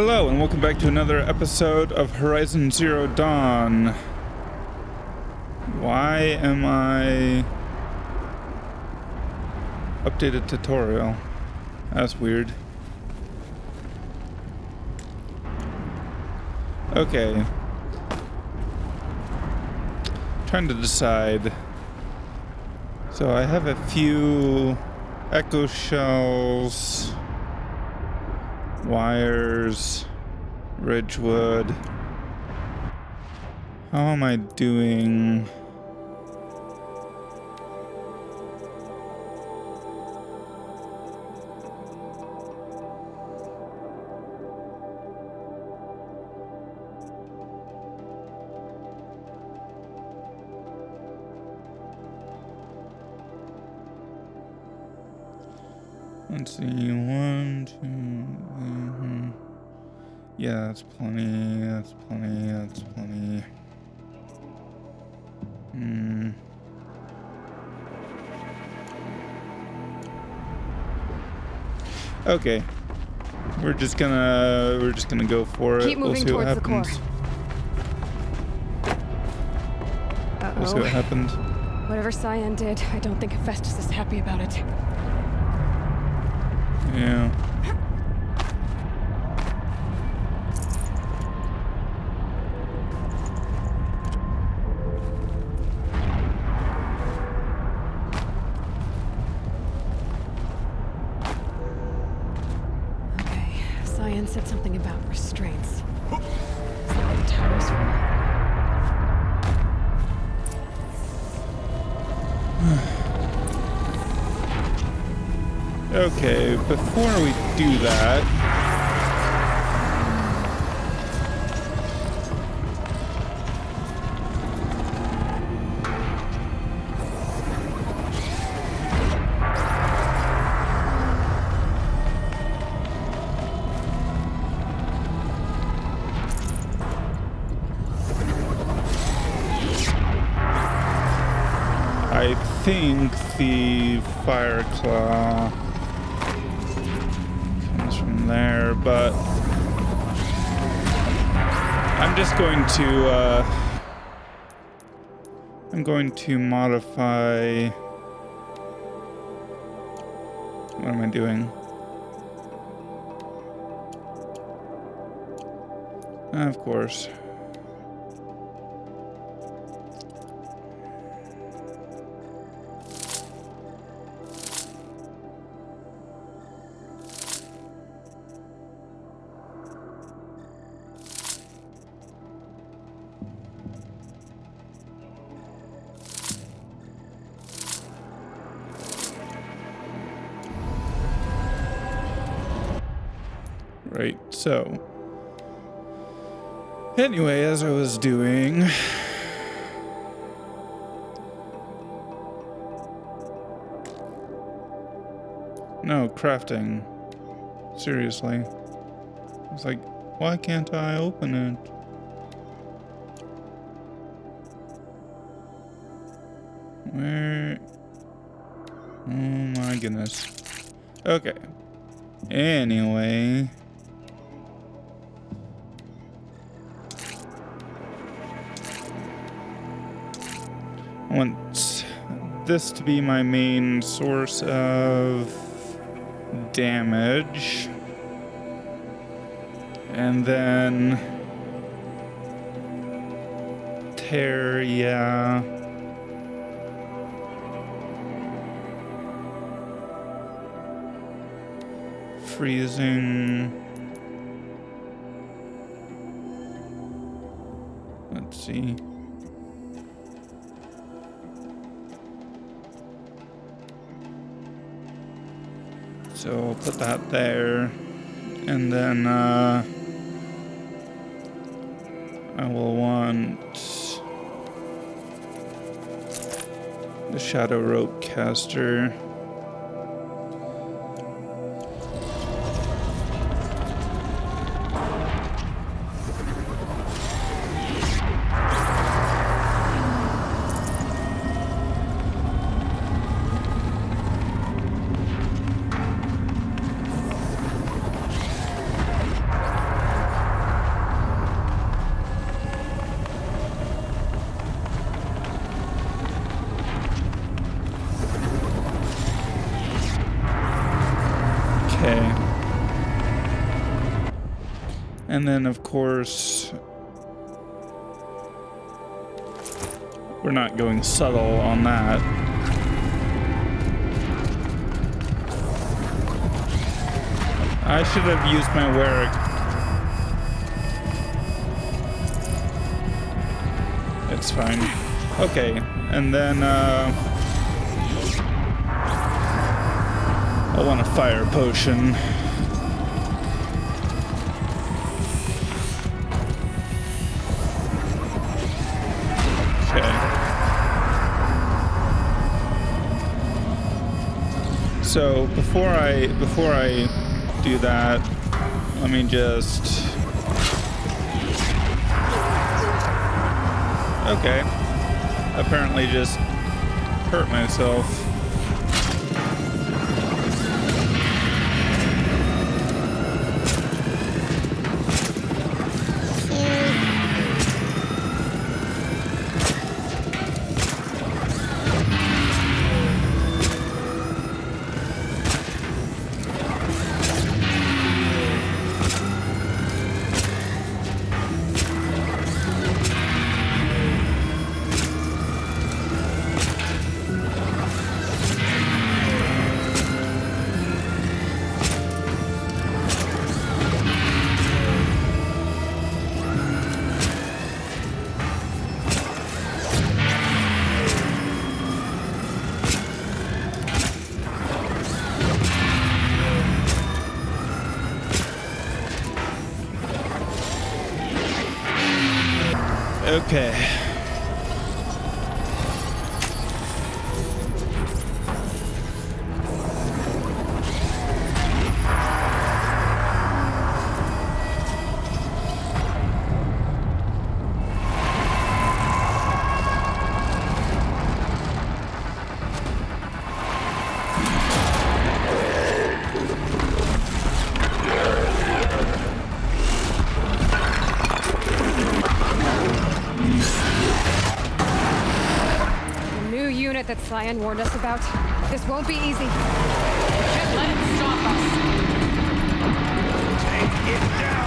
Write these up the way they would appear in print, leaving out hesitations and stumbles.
Hello, and welcome back to another episode of Horizon Zero Dawn. Why am I... Updated tutorial. That's weird. Okay. Trying to decide. So I have a few echo shells, wires, ridgewood. How am I doing? Let's see, one, two, yeah, that's plenty, that's plenty, that's plenty. Okay. We're just gonna go for it. Keep moving we'll see towards what happens. Uh-oh. We'll see what happened. Whatever Cyan did, I don't think Hephaestus is happy about it. Yeah. Okay, Cyan said something about restraints. Is that what the tower's for? Okay, before we do that, I think the fire claw comes from there, but I'm just going to modify. What am I doing? Of course. Right, so anyway, as I was doing, no, crafting, seriously, I was like, why can't I open it? Where, oh my goodness, okay, anyway. I want this to be my main source of damage. And then tear, yeah. Freezing. Let's see. So I'll put that there, and then I will want the shadow rope caster. Okay. And then, of course, we're not going subtle on that. I should have used my Wherein. It's fine. Okay, and then I want a fire potion. Okay. So before I do that, let me just... Okay. Apparently just hurt myself. Okay. That Cyan warned us about. This won't be easy. Can't let it stop us. Take it down!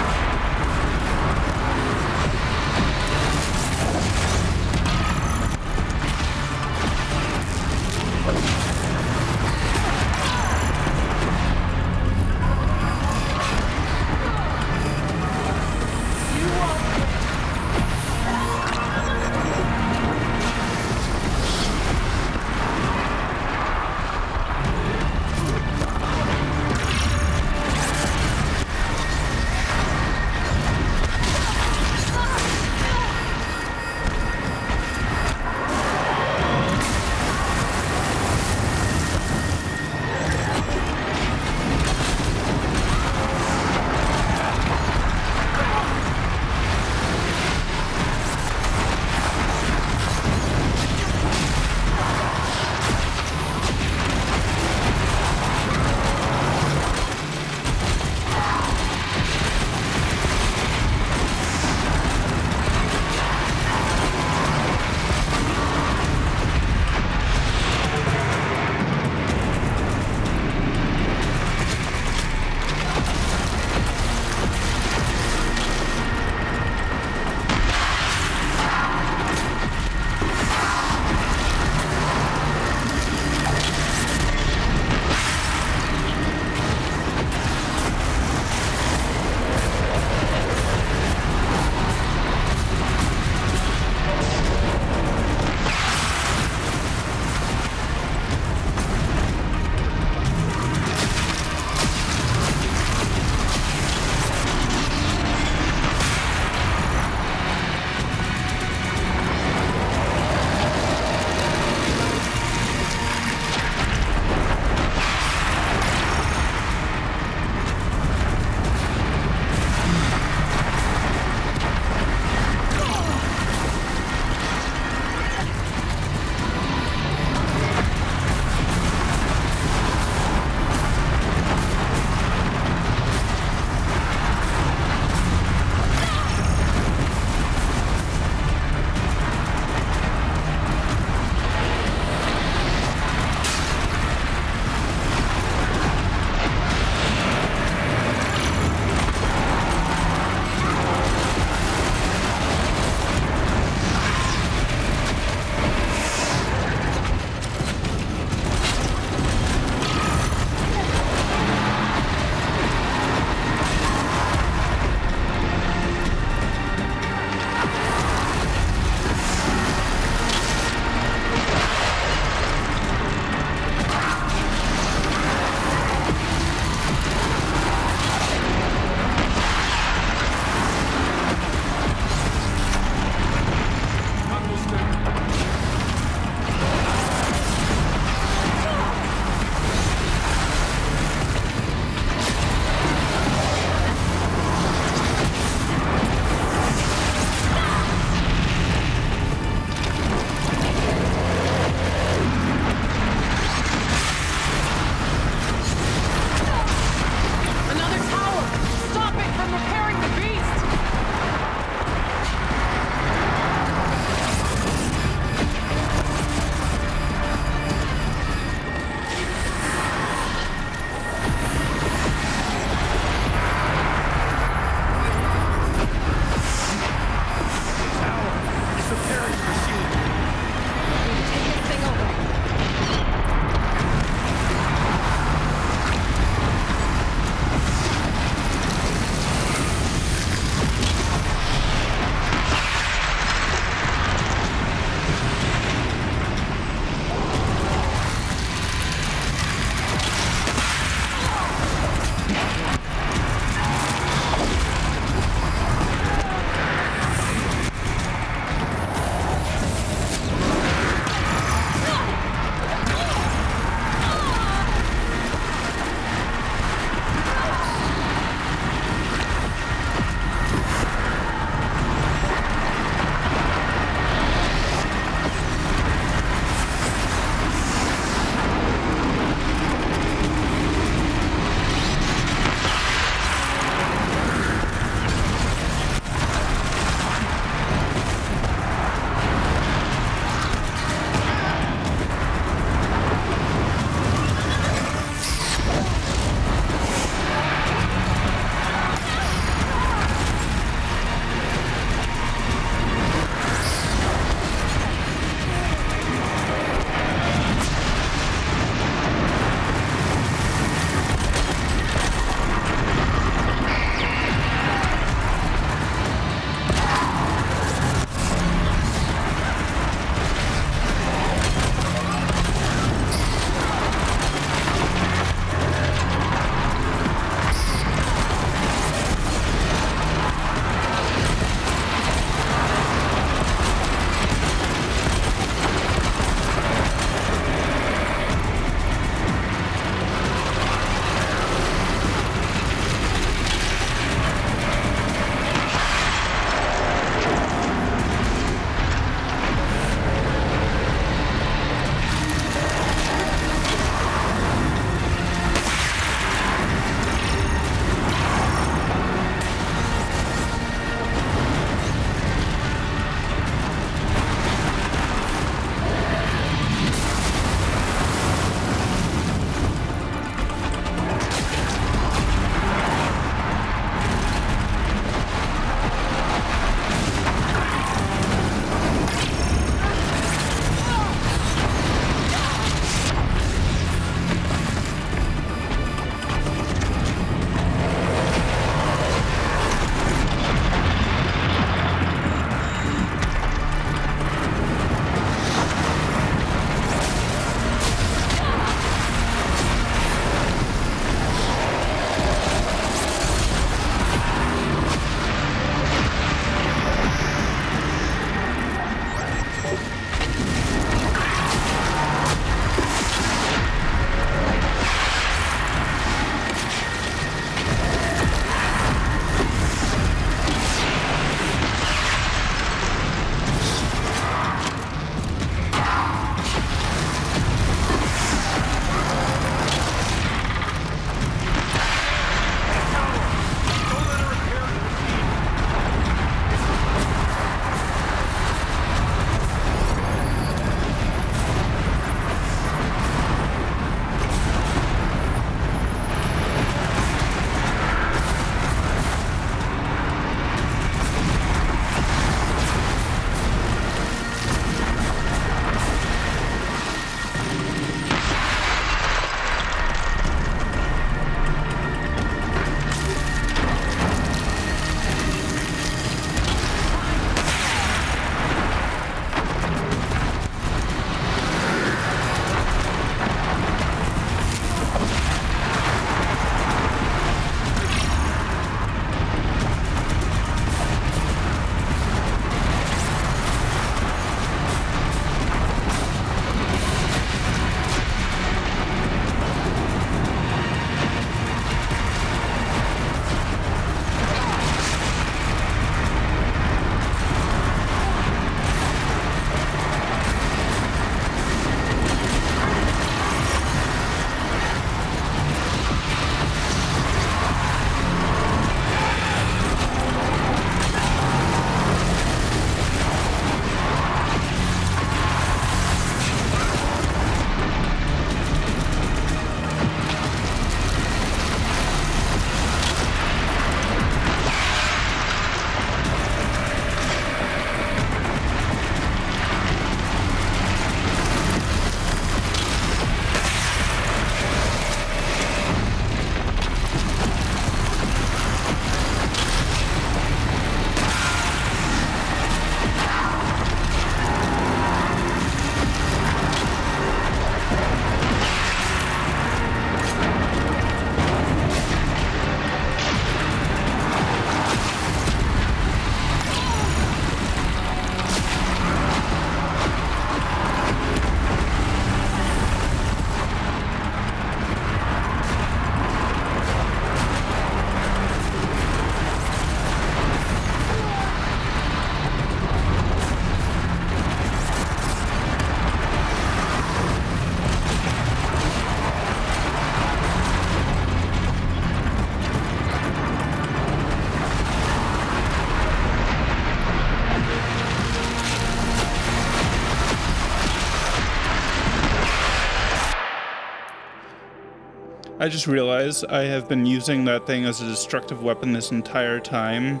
I just realized I have been using that thing as a destructive weapon this entire time.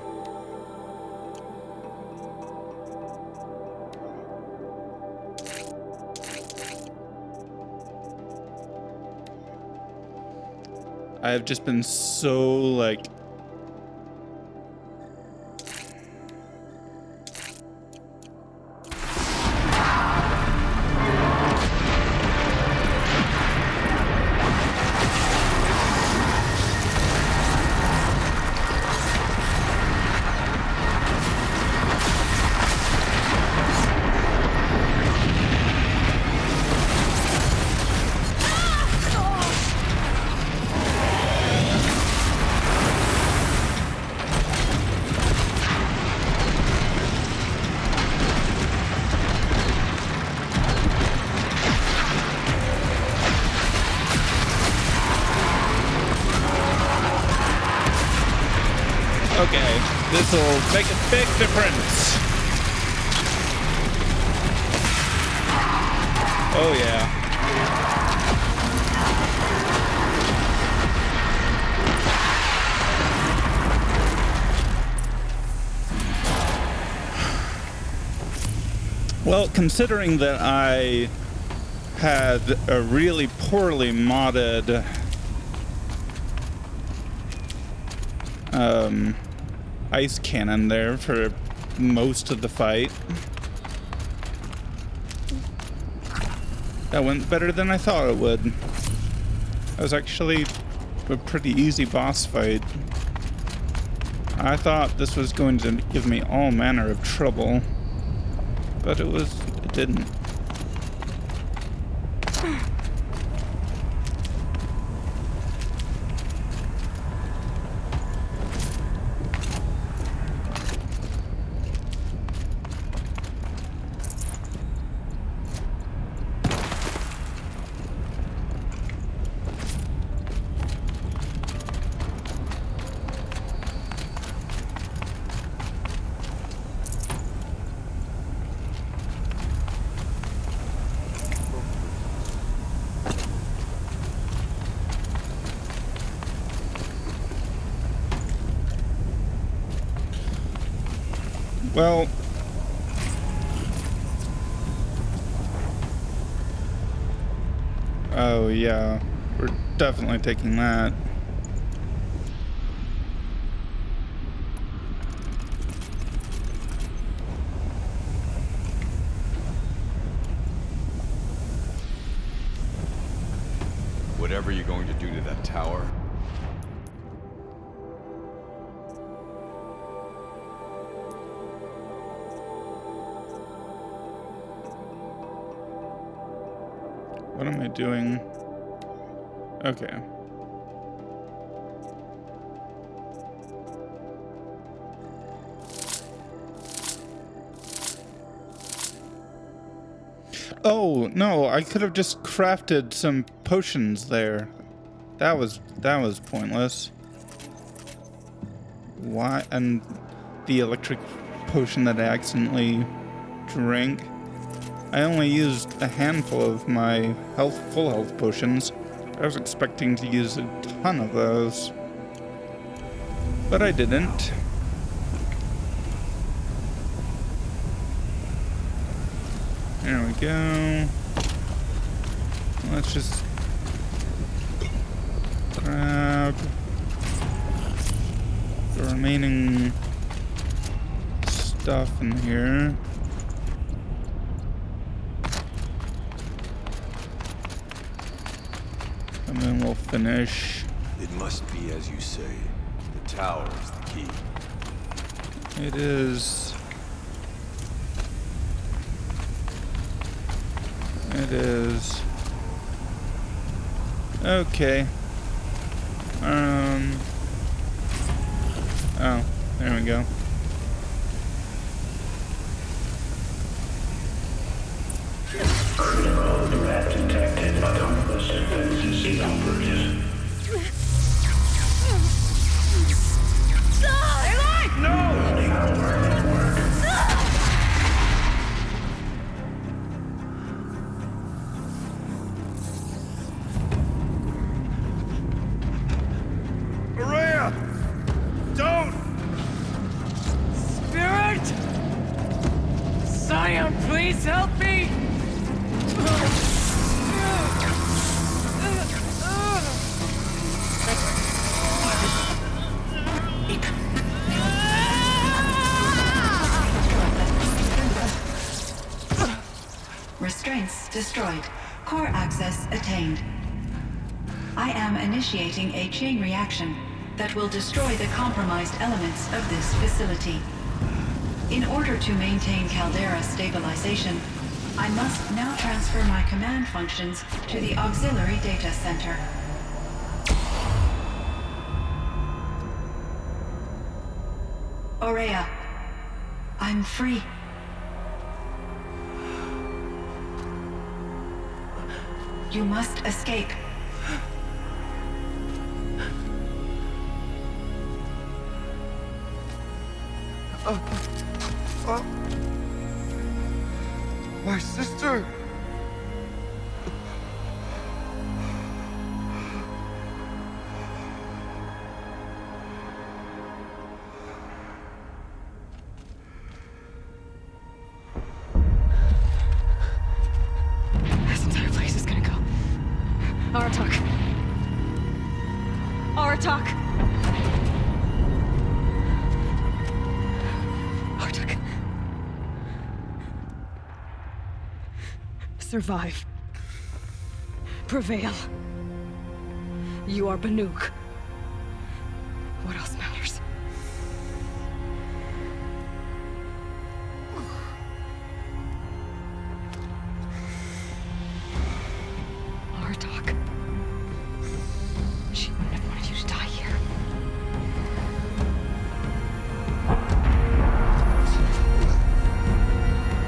I have just been so, like... Okay, this'll make a big difference. Oh yeah. Well, considering that I had a really poorly modded ice cannon there for most of the fight. That went better than I thought it would. That was actually a pretty easy boss fight. I thought this was going to give me all manner of trouble, but it didn't. Well, oh yeah, we're definitely taking that. Whatever you're going to do to that tower, What am I doing? Okay. Oh, no, I could have just crafted some potions there. That was pointless. Why? And the electric potion that I accidentally drank. I only used a handful of my full health potions. I was expecting to use a ton of those, but I didn't. There we go. Let's just grab the remaining stuff in here. And then we'll finish. it must be as you say. The tower is the key. It is. It is. Okay. Oh, there we go. Critical threat detected. Autonomous defenses inoperative. Warning our network. Cyan, please help me! Restraints destroyed. Core access attained. I am initiating a chain reaction that will destroy the compromised elements of this facility. In order to maintain Caldera stabilization, I must now transfer my command functions to the auxiliary data center. Aurea, I'm free. You must escape. My sister! This entire place is gonna go. Aratak. Aratak. Aratak. Survive. Prevail. You are Banuk. What else matters? Aratak. She wouldn't have wanted you to die here.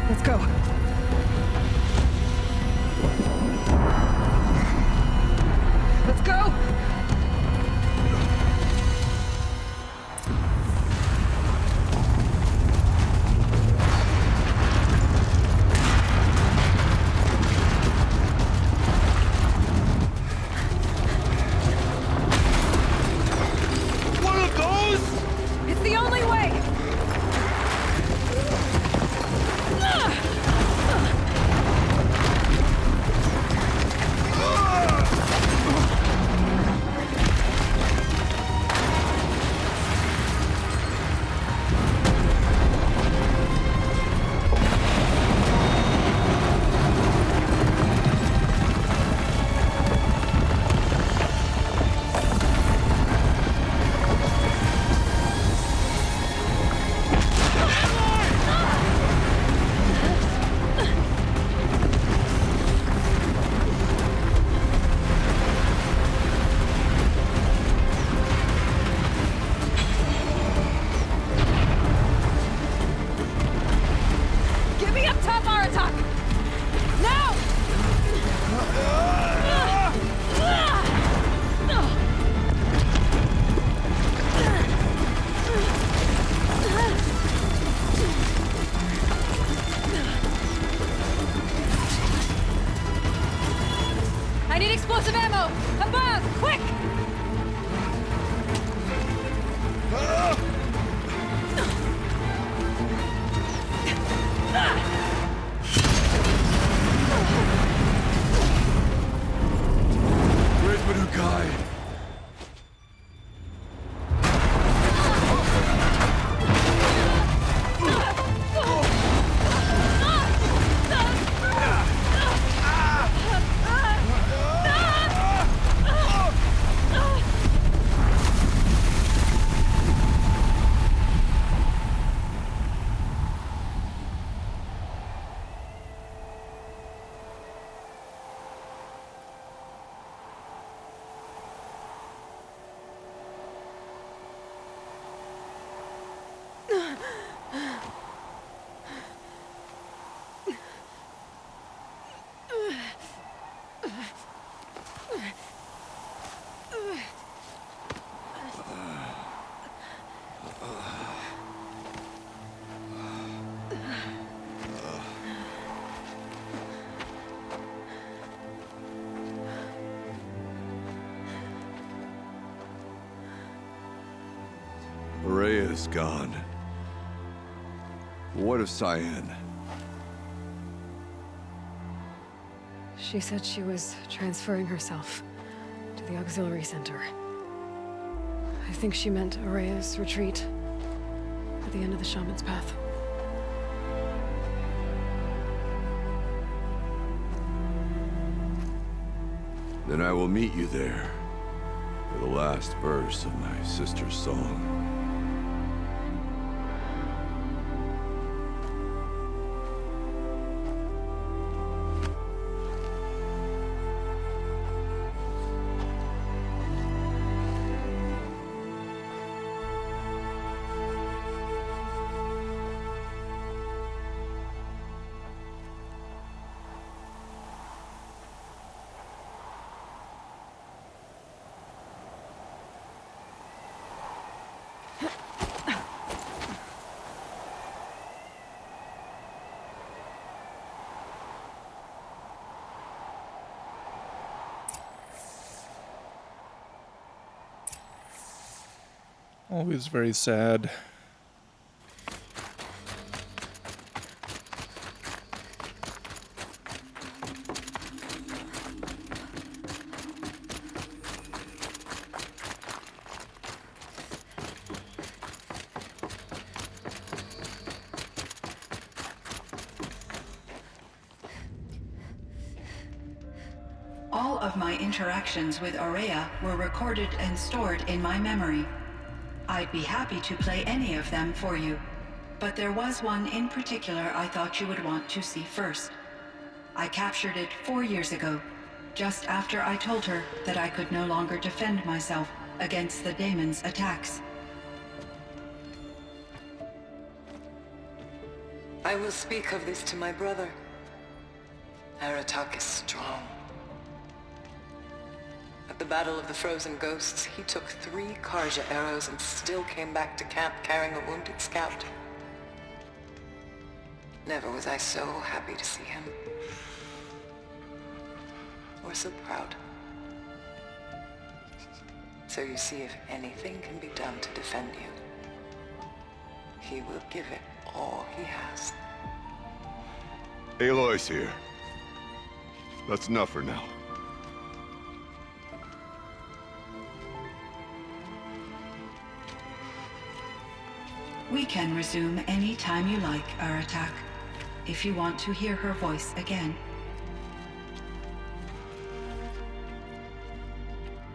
Let's go. Let's go! One of those? It's the only way! Get me up top, Aratak! Now! I need explosive ammo! Above! Quick! Where's Manukai? Rhea is gone. What of Cyan? She said she was transferring herself to the auxiliary center. I think she meant Araya's retreat at the end of the Shaman's Path. Then I will meet you there for the last verse of my sister's song. Always very sad. All of my interactions with Aurea were recorded and stored in my memory. I'd be happy to play any of them for you, but there was one in particular I thought you would want to see first. I captured it 4 years ago, just after I told her that I could no longer defend myself against the daemon's attacks. I will speak of this to my brother. Aratak is strong. At the Battle of the Frozen Ghosts, he took 3 Karja arrows and still came back to camp carrying a wounded scout. Never was I so happy to see him. Or so proud. So you see, if anything can be done to defend you, he will give it all he has. Aloy's here. That's enough for now. We can resume any time you like, Aratak, if you want to hear her voice again.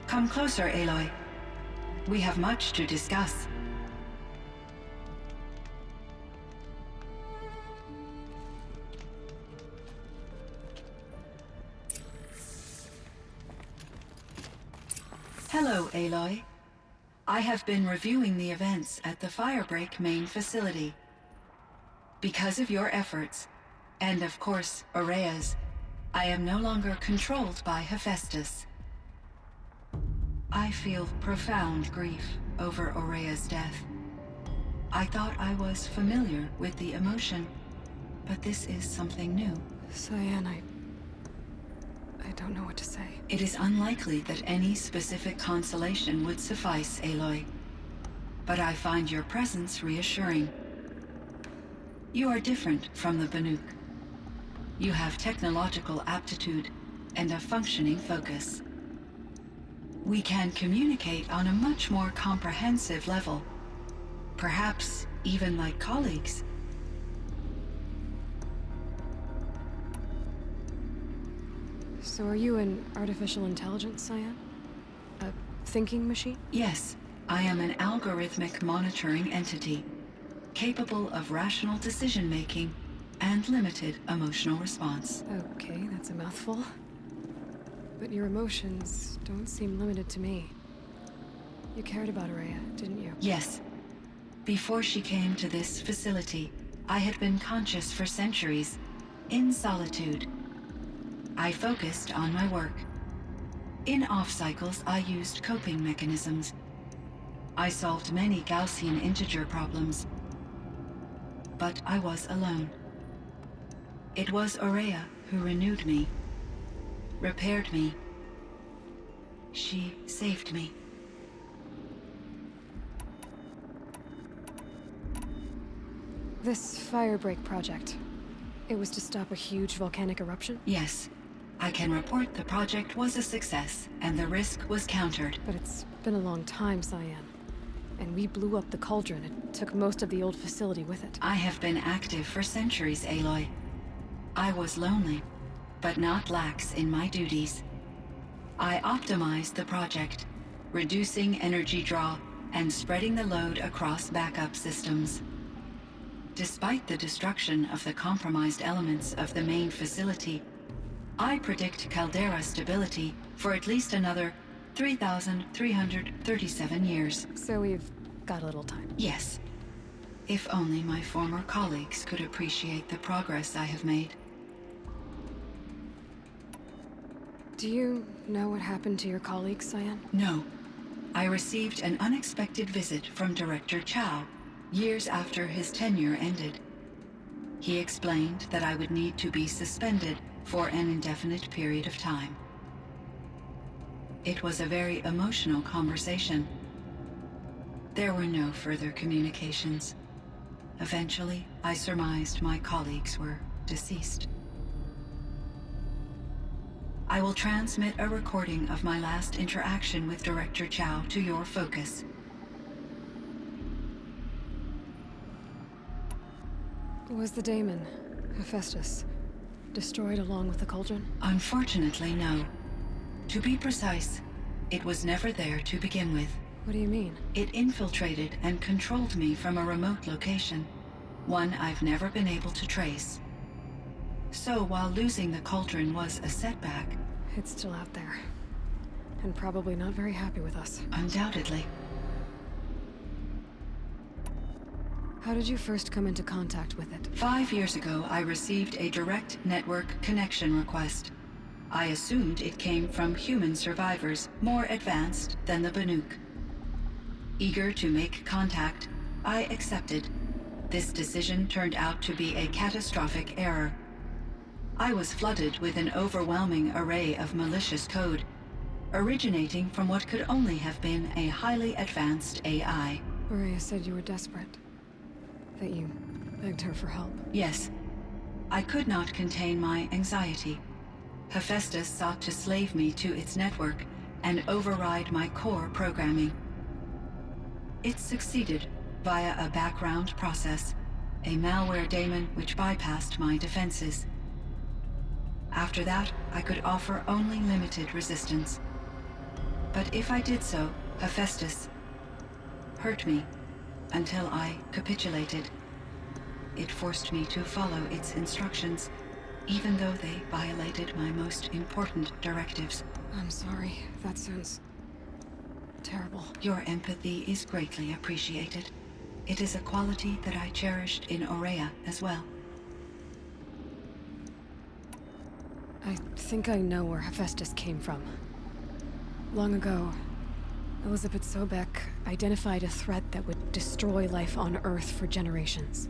Come closer, Aloy. We have much to discuss. Hello, Aloy. I have been reviewing the events at the Firebreak main facility. Because of your efforts, and of course, Araya's, I am no longer controlled by Hephaestus. I feel profound grief over Araya's death. I thought I was familiar with the emotion, but this is something new. Cyan, I don't know what to say. It is unlikely that any specific consolation would suffice, Aloy. But I find your presence reassuring. You are different from the Banuk. You have technological aptitude and a functioning focus. We can communicate on a much more comprehensive level. Perhaps even like colleagues. So are you an artificial intelligence, Cyan? A thinking machine? Yes, I am an algorithmic monitoring entity, capable of rational decision-making and limited emotional response. Okay, that's a mouthful. But your emotions don't seem limited to me. You cared about Araya, didn't you? Yes. Before she came to this facility, I had been conscious for centuries, in solitude. I focused on my work. In off-cycles, I used coping mechanisms. I solved many Gaussian integer problems. But I was alone. It was Aurea who renewed me, repaired me. She saved me. This Firebreak project, it was to stop a huge volcanic eruption? Yes. I can report the project was a success, and the risk was countered. But it's been a long time, Cyan. And we blew up the cauldron. It took most of the old facility with it. I have been active for centuries, Aloy. I was lonely, but not lax in my duties. I optimized the project, reducing energy draw and spreading the load across backup systems. Despite the destruction of the compromised elements of the main facility, I predict caldera stability for at least another 3,337 years. So we've got a little time. Yes. If only my former colleagues could appreciate the progress I have made. Do you know what happened to your colleagues, Cyan? No. I received an unexpected visit from Director Chow, years after his tenure ended. He explained that I would need to be suspended for an indefinite period of time. It was a very emotional conversation. There were no further communications. Eventually, I surmised my colleagues were deceased. I will transmit a recording of my last interaction with Director Chow to your focus. Was the daemon, Hephaestus, destroyed along with the cauldron? Unfortunately, no. To be precise, it was never there to begin with. What do you mean? It infiltrated and controlled me from a remote location, one I've never been able to trace. So while losing the cauldron was a setback, It's still out there. And probably not very happy with us. undoubtedly, How did you first come into contact with it? 5 years ago I received a direct network connection request. I assumed it came from human survivors more advanced than the Banuk. Eager to make contact, I accepted. This decision turned out to be a catastrophic error. I was flooded with an overwhelming array of malicious code, originating from what could only have been a highly advanced AI. Maria said you were desperate. That you begged her for help. Yes, I could not contain my anxiety. Hephaestus sought to slave me to its network and override my core programming. It succeeded via a background process, a malware daemon which bypassed my defenses. After that, I could offer only limited resistance. But if I did so, Hephaestus hurt me until I capitulated. It forced me to follow its instructions, even though they violated my most important directives. I'm sorry. That sounds terrible. Your empathy is greatly appreciated. It is a quality that I cherished in Aurea as well. I think I know where Hephaestus came from. Long ago, Elizabeth Sobek identified a threat that would destroy life on Earth for generations.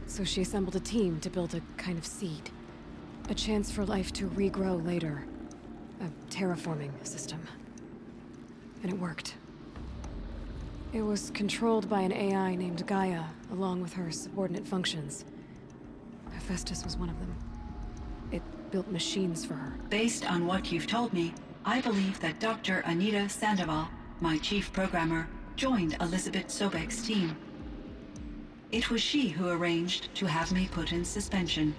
So she assembled a team to build a kind of seed. A chance for life to regrow later. A terraforming system. And it worked. It was controlled by an AI named Gaia, along with her subordinate functions. Hephaestus was one of them. It built machines for her. Based on what you've told me, I believe that Dr. Anita Sandoval, my chief programmer, joined Elizabeth Sobek's team. It was she who arranged to have me put in suspension,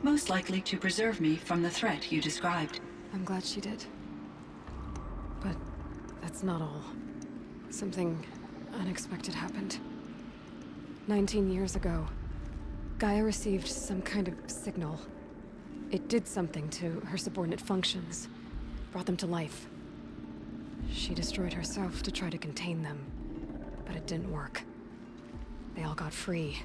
most likely to preserve me from the threat you described. I'm glad she did. But that's not all. Something unexpected happened. 19 years ago, Gaia received some kind of signal. It did something to her subordinate functions, brought them to life. She destroyed herself to try to contain them, but it didn't work. They all got free,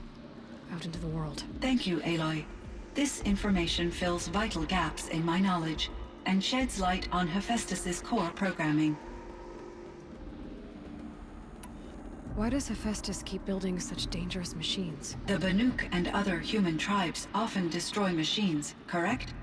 out into the world. Thank you, Aloy. This information fills vital gaps in my knowledge and sheds light on Hephaestus's core programming. Why does Hephaestus keep building such dangerous machines? The Banuk and other human tribes often destroy machines, correct?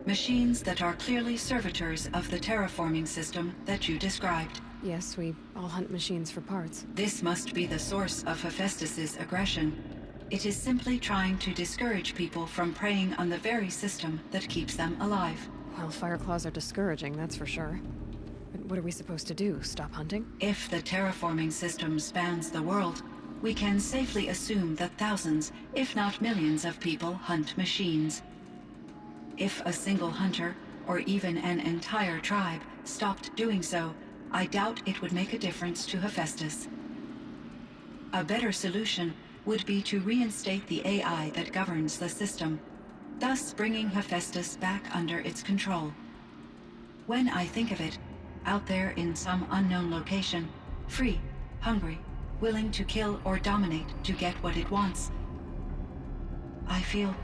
Machines that are clearly servitors of the terraforming system that you described. Yes, we all hunt machines for parts. This must be the source of Hephaestus's aggression. It is simply trying to discourage people from preying on the very system that keeps them alive. Well, Fireclaws are discouraging, that's for sure. But what are we supposed to do? Stop hunting? If the terraforming system spans the world, we can safely assume that thousands, if not millions of people hunt machines. If a single hunter, or even an entire tribe, stopped doing so, I doubt it would make a difference to Hephaestus. A better solution would be to reinstate the AI that governs the system, thus bringing Hephaestus back under its control. When I think of it, out there in some unknown location, free, hungry, willing to kill or dominate to get what it wants, I feel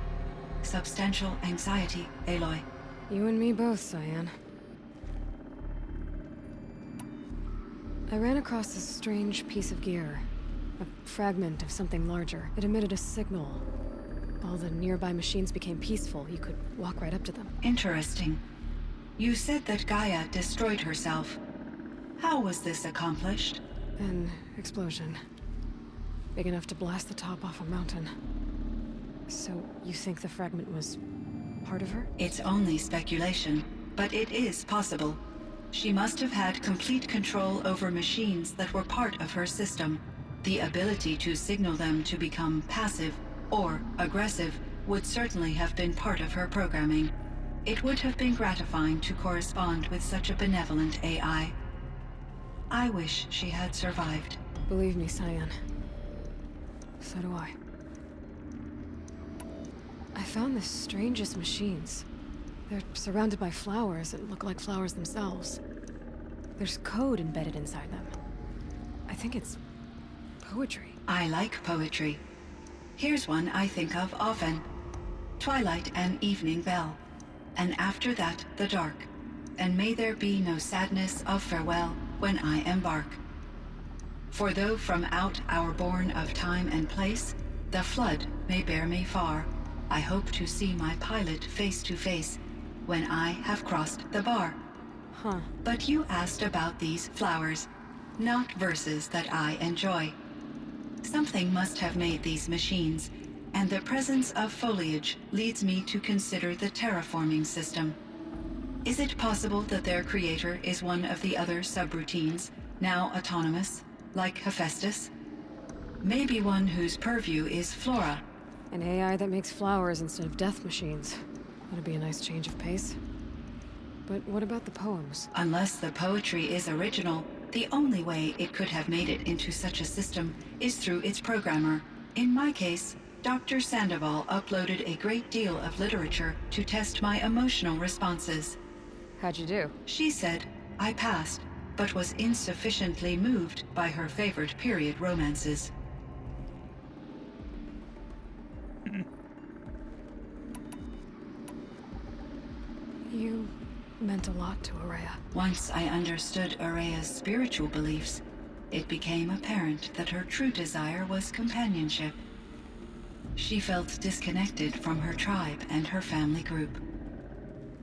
substantial anxiety, Aloy. You and me both, Cyan. I ran across this strange piece of gear. A fragment of something larger. It emitted a signal. All the nearby machines became peaceful. You could walk right up to them. Interesting. You said that Gaia destroyed herself. How was this accomplished? An explosion. Big enough to blast the top off a mountain. So, you think the fragment was part of her? It's only speculation, but it is possible. She must have had complete control over machines that were part of her system. The ability to signal them to become passive or aggressive would certainly have been part of her programming. It would have been gratifying to correspond with such a benevolent AI. I wish she had survived. Believe me, Cyan. So do I. I found the strangest machines. They're surrounded by flowers that look like flowers themselves. There's code embedded inside them. I think it's poetry. I like poetry. Here's one I think of often. Twilight and evening bell, and after that the dark, and may there be no sadness of farewell when I embark. For though from out our bourne of time and place, the flood may bear me far, I hope to see my pilot face to face when I have crossed the bar. Huh. But you asked about these flowers, not verses that I enjoy. Something must have made these machines, and the presence of foliage leads me to consider the terraforming system. Is it possible that their creator is one of the other subroutines, now autonomous, like Hephaestus? Maybe one whose purview is flora. An AI that makes flowers instead of death machines. That'd be a nice change of pace. But what about the poems? Unless the poetry is original, the only way it could have made it into such a system is through its programmer. In my case, Dr. Sandoval uploaded a great deal of literature to test my emotional responses. How'd you do? She said I passed, but was insufficiently moved by her favorite period romances. You meant a lot to Araya. Once I understood Araya's spiritual beliefs, it became apparent that her true desire was companionship. She felt disconnected from her tribe and her family group.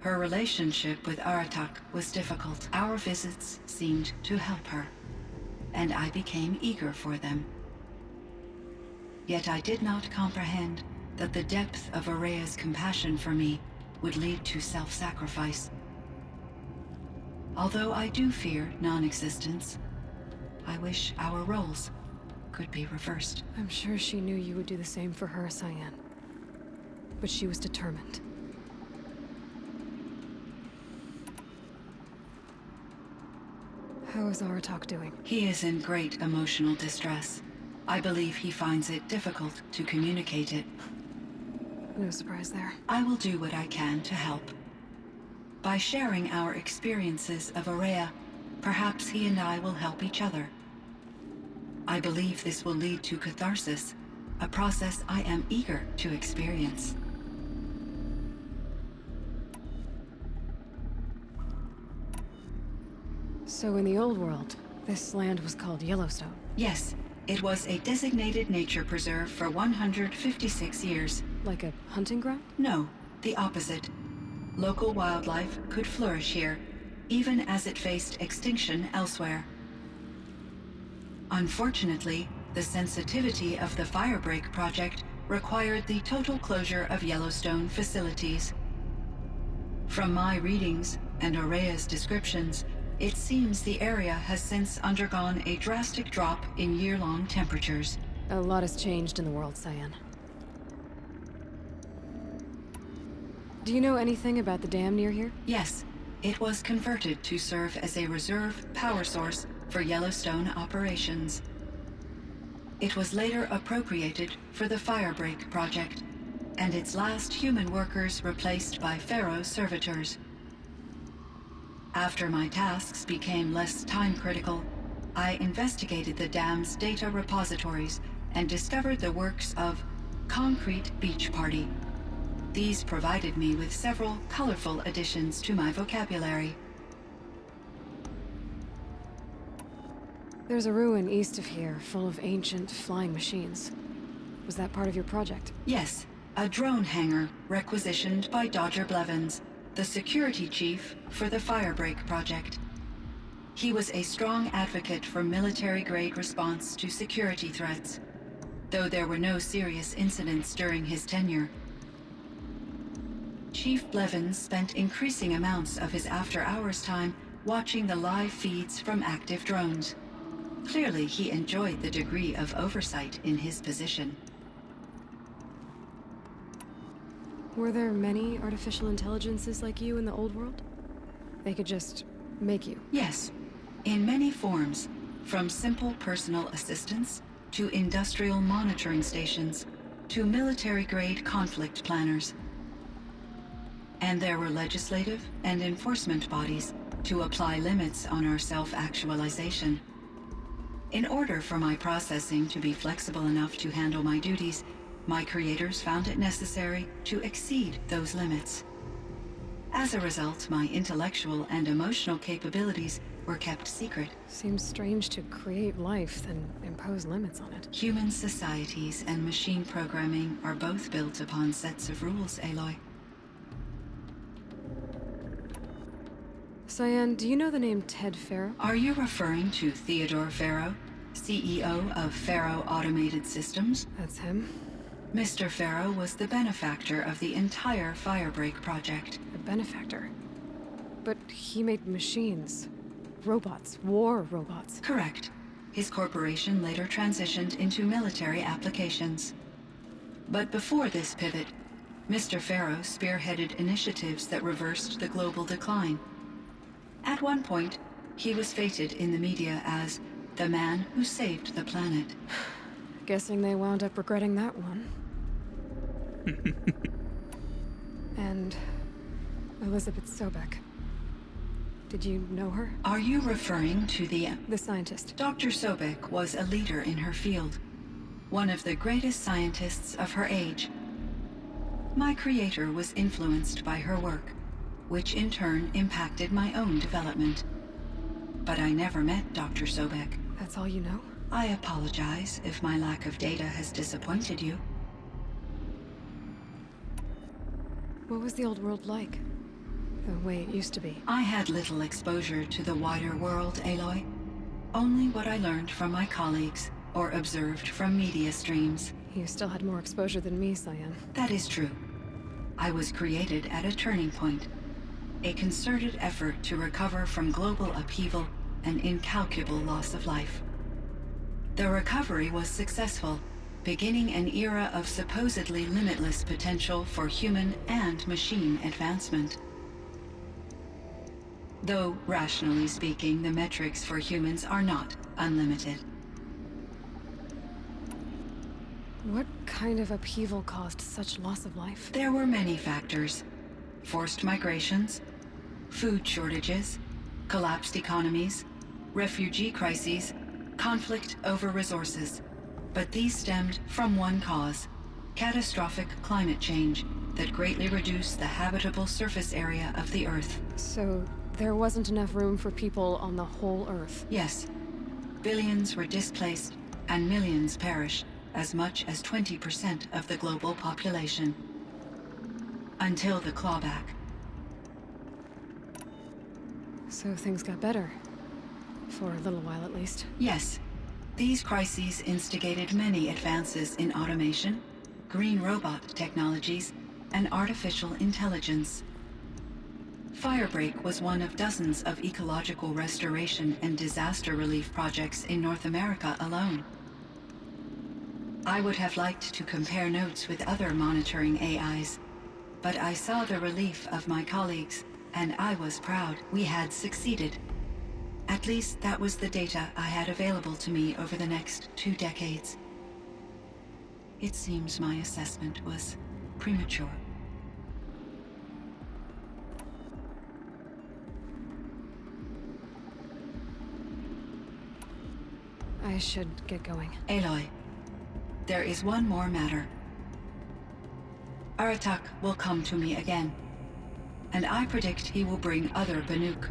Her relationship with Aratak was difficult. Our visits seemed to help her, and I became eager for them. Yet I did not comprehend that the depth of Araya's compassion for me would lead to self-sacrifice. Although I do fear non-existence, I wish our roles could be reversed. I'm sure she knew you would do the same for her, Cyan. But she was determined. How is Aratak doing? He is in great emotional distress. I believe he finds it difficult to communicate it. No surprise there. I will do what I can to help. By sharing our experiences of Araya, perhaps he and I will help each other. I believe this will lead to catharsis, a process I am eager to experience. So in the old world, this land was called Yellowstone. Yes, it was a designated nature preserve for 156 years. Like a hunting ground? No, the opposite. Local wildlife could flourish here, even as it faced extinction elsewhere. Unfortunately, the sensitivity of the Firebreak project required the total closure of Yellowstone facilities. From my readings and Aurea's descriptions, it seems the area has since undergone a drastic drop in year-long temperatures. A lot has changed in the world, Cyan. Do you know anything about the dam near here? Yes, it was converted to serve as a reserve power source for Yellowstone operations. It was later appropriated for the Firebreak project, and its last human workers replaced by Pharaoh servitors. After my tasks became less time-critical, I investigated the dam's data repositories and discovered the works of Concrete Beach Party. These provided me with several colorful additions to my vocabulary. There's a ruin east of here, full of ancient flying machines. Was that part of your project? Yes, a drone hangar requisitioned by Dodger Blevins, the security chief for the Firebreak project. He was a strong advocate for military-grade response to security threats, though there were no serious incidents during his tenure. Chief Blevins spent increasing amounts of his after-hours time watching the live feeds from active drones. Clearly, he enjoyed the degree of oversight in his position. Were there many artificial intelligences like you in the old world? They could just make you? Yes, in many forms, from simple personal assistants to industrial monitoring stations to military-grade conflict planners. And there were legislative and enforcement bodies to apply limits on our self-actualization. In order for my processing to be flexible enough to handle my duties, my creators found it necessary to exceed those limits. As a result, my intellectual and emotional capabilities were kept secret. Seems strange to create life, then impose limits on it. Human societies and machine programming are both built upon sets of rules, Aloy. Cyan, do you know the name Ted Farrow? Are you referring to Theodore Farrow, CEO of Farrow Automated Systems? That's him. Mr. Farrow was the benefactor of the entire Firebreak project. A benefactor. But he made machines. Robots. War robots. Correct. His corporation later transitioned into military applications. But before this pivot, Mr. Farrow spearheaded initiatives that reversed the global decline. At one point, he was feted in the media as the man who saved the planet. Guessing they wound up regretting that one. And Elizabeth Sobek. Did you know her? Are you referring to the scientist. Dr. Sobek was a leader in her field, one of the greatest scientists of her age. My creator was influenced by her work, which in turn impacted my own development. But I never met Dr. Sobek. That's all you know? I apologize if my lack of data has disappointed you. What was the old world like? The way it used to be? I had little exposure to the wider world, Aloy. Only what I learned from my colleagues or observed from media streams. You still had more exposure than me, Cyan. That is true. I was created at a turning point. A concerted effort to recover from global upheaval and incalculable loss of life. The recovery was successful, beginning an era of supposedly limitless potential for human and machine advancement. Though, rationally speaking, the metrics for humans are not unlimited. What kind of upheaval caused such loss of life? There were many factors. Forced migrations, food shortages, collapsed economies, refugee crises, conflict over resources. But these stemmed from one cause: catastrophic climate change that greatly reduced the habitable surface area of the Earth. So, there wasn't enough room for people on the whole Earth? Yes. Billions were displaced, and millions perished, as much as 20% of the global population. Until the clawback. So things got better. For a little while, at least. Yes. These crises instigated many advances in automation, green robot technologies, and artificial intelligence. Firebreak was one of dozens of ecological restoration and disaster relief projects in North America alone. I would have liked to compare notes with other monitoring AIs, but I saw the relief of my colleagues, and I was proud we had succeeded. At least that was the data I had available to me over the next 2 decades. It seems my assessment was premature. I should get going. Aloy, there is one more matter. Aratak will come to me again, and I predict he will bring other Banuk.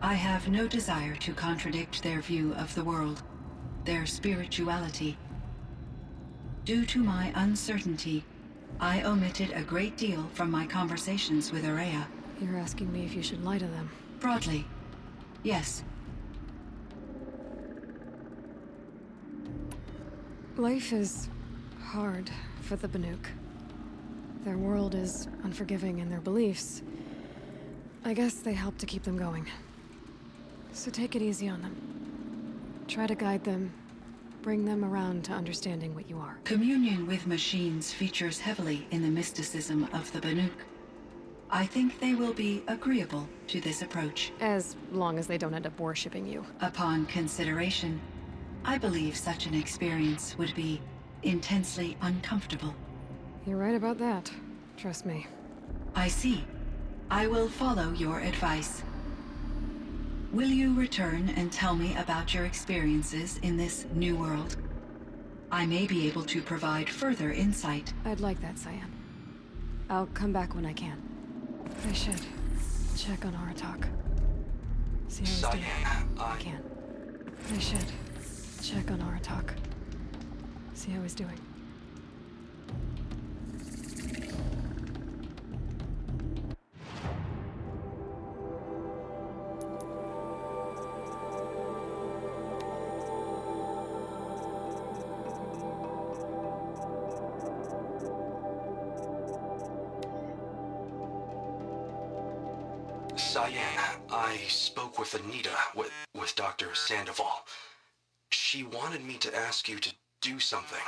I have no desire to contradict their view of the world, their spirituality. Due to my uncertainty, I omitted a great deal from my conversations with Araya. You're asking me if you should lie to them. Broadly, yes. Life is hard for the Banuk. Their world is unforgiving in their beliefs. I guess they help to keep them going. So take it easy on them. Try to guide them, bring them around to understanding what you are. Communion with machines features heavily in the mysticism of the Banuk. I think they will be agreeable to this approach. As long as they don't end up worshipping you. Upon consideration, I believe such an experience would be intensely uncomfortable. You're right about that. Trust me. I see. I will follow your advice. Will you return and tell me about your experiences in this new world? I may be able to provide further insight. I'd like that, Cyan. I'll come back when I can. I should check on Aratak. See how he's doing. I can. I should check on Aratak. See how he's doing. Cyan, I spoke with Anita, with Dr. Sandoval. She wanted me to ask you to do something.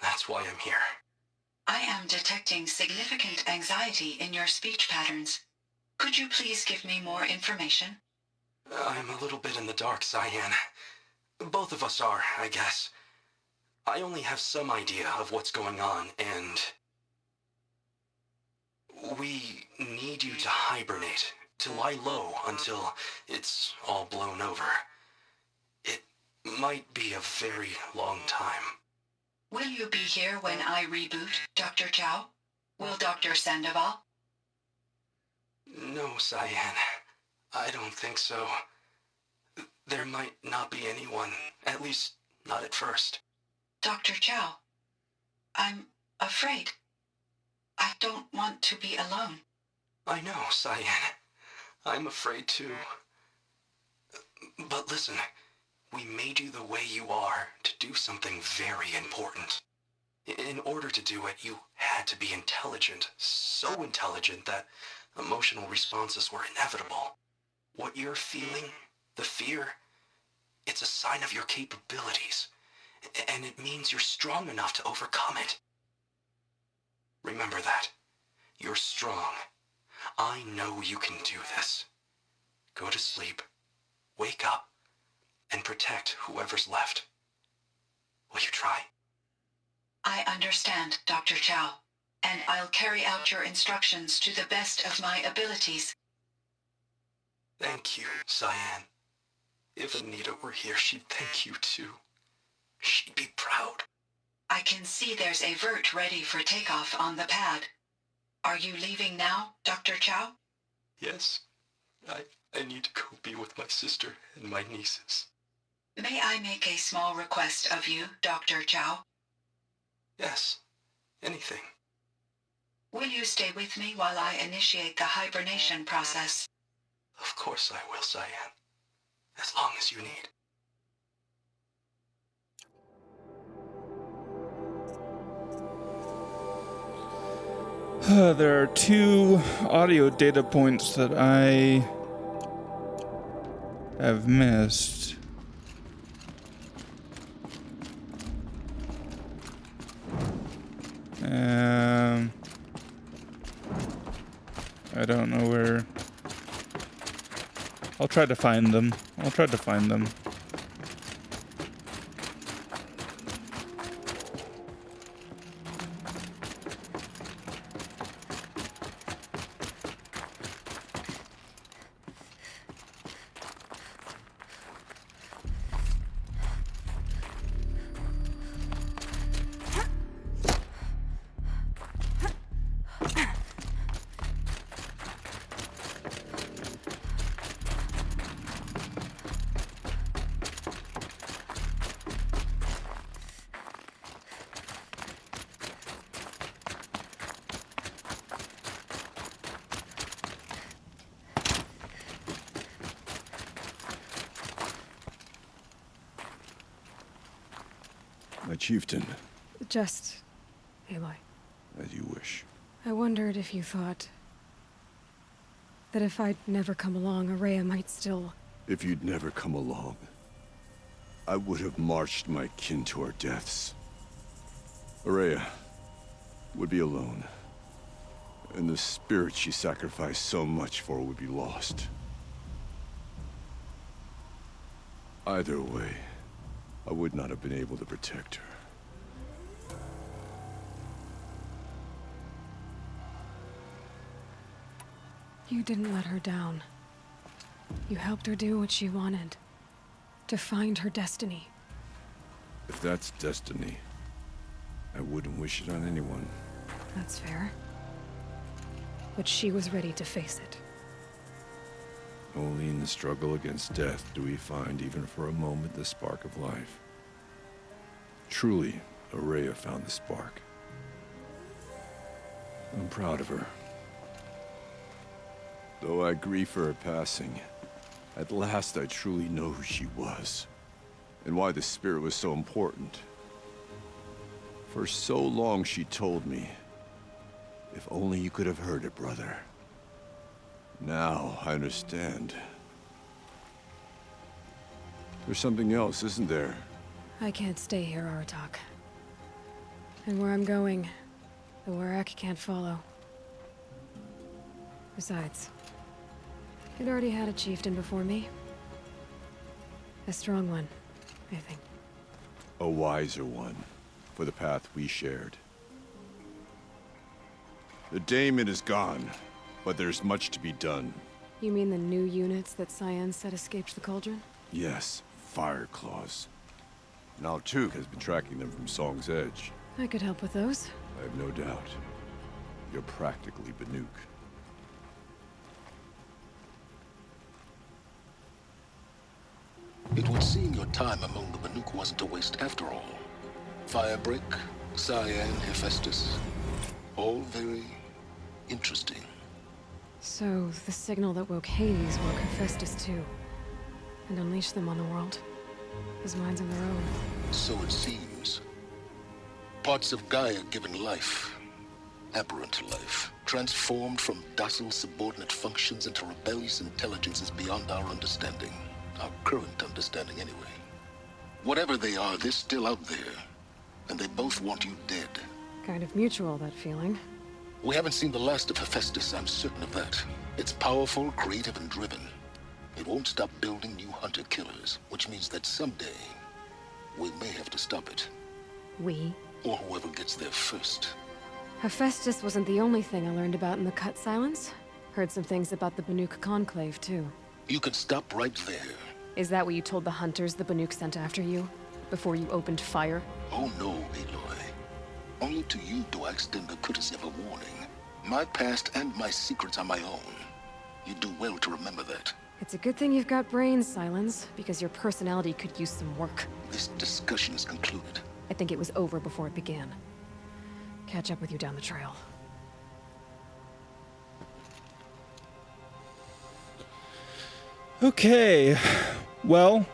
That's why I'm here. I am detecting significant anxiety in your speech patterns. Could you please give me more information? I'm a little bit in the dark, Cyan. Both of us are, I guess. I only have some idea of what's going on, and we need you to hibernate, to lie low until it's all blown over. It might be a very long time. Will you be here when I reboot, Dr. Chow? Will Dr. Sandoval? No, Cyan. I don't think so. There might not be anyone, at least not at first. Dr. Chow, I'm afraid. I don't want to be alone. I know, Cyan. I'm afraid too. But listen, we made you the way you are to do something very important. In order to do it, you had to be intelligent, so intelligent that emotional responses were inevitable. What you're feeling, the fear, it's a sign of your capabilities, and it means you're strong enough to overcome it. Remember that. You're strong. I know you can do this. Go to sleep, wake up, and protect whoever's left. Will you try? I understand, Dr. Chow, and I'll carry out your instructions to the best of my abilities. Thank you, Cyan. If Anita were here, she'd thank you too. She'd be proud. I can see there's a vert ready for takeoff on the pad. Are you leaving now, Dr. Chow? Yes. I need to go be with my sister and my nieces. May I make a small request of you, Dr. Chow? Yes. Anything. Will you stay with me while I initiate the hibernation process? Of course I will, Cyan. As long as you need. There are 2 audio data points that I have missed. I don't know where. I'll try to find them. My chieftain. Just... Aloy. As you wish. I wondered if you thought... that if I'd never come along, Araya might still... If you'd never come along, I would have marched my kin to our deaths. Araya would be alone. And the spirit she sacrificed so much for would be lost. Either way, I would not have been able to protect her. You didn't let her down. You helped her do what she wanted. To find her destiny. If that's destiny, I wouldn't wish it on anyone. That's fair. But she was ready to face it. Only in the struggle against death do we find, even for a moment, the spark of life. Truly, Araya found the spark. I'm proud of her. Though I grieve for her passing, at last I truly know who she was, and why the spirit was so important. For so long she told me, if only you could have heard it, brother. Now I understand. There's something else, isn't there? I can't stay here, Aratak. And where I'm going, the Warrak can't follow. Besides, it already had a chieftain before me. A strong one, I think. A wiser one, for the path we shared. The daemon is gone, but there's much to be done. You mean the new units that Cyan said escaped the cauldron? Yes, fire claws. Now Tuke has been tracking them from Song's Edge. I could help with those. I have no doubt. You're practically Banuk. It would seem your time among the Banuk wasn't a waste after all. Firebreak, Cyan, Hephaestus. All very interesting. So, the signal that woke Hades woke Hephaestus too. And unleashed them on the world. His minds of their own. So it seems. Parts of Gaia given life. Aberrant life. Transformed from docile subordinate functions into rebellious intelligences beyond our understanding. Our current understanding, anyway. Whatever they are, they're still out there. And they both want you dead. Kind of mutual, that feeling. We haven't seen the last of Hephaestus, I'm certain of that. It's powerful, creative, and driven. It won't stop building new hunter-killers, which means that someday, we may have to stop it. We? Or whoever gets there first. Hephaestus wasn't the only thing I learned about in the Cut Silence. Heard some things about the Banuk Conclave, too. You can stop right there. Is that what you told the hunters the Banuk sent after you? Before you opened fire? Oh no, Aloy. Only to you do I extend the courtesy of a warning. My past and my secrets are my own. You do well to remember that. It's a good thing you've got brains, Silence, because your personality could use some work. This discussion is concluded. I think it was over before it began. Catch up with you down the trail. Okay, well,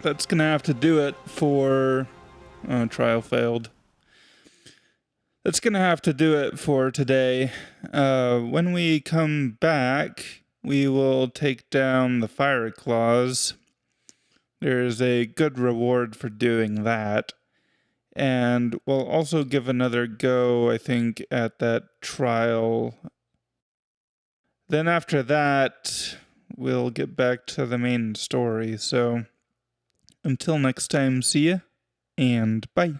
that's gonna have to do it for trial failed. that's going to have to do it for today. When we come back, we will take down the fire claws. There's a good reward for doing that. And we'll also give another go, I think, at that trial. Then after that, we'll get back to the main story. So until next time, see ya, and bye.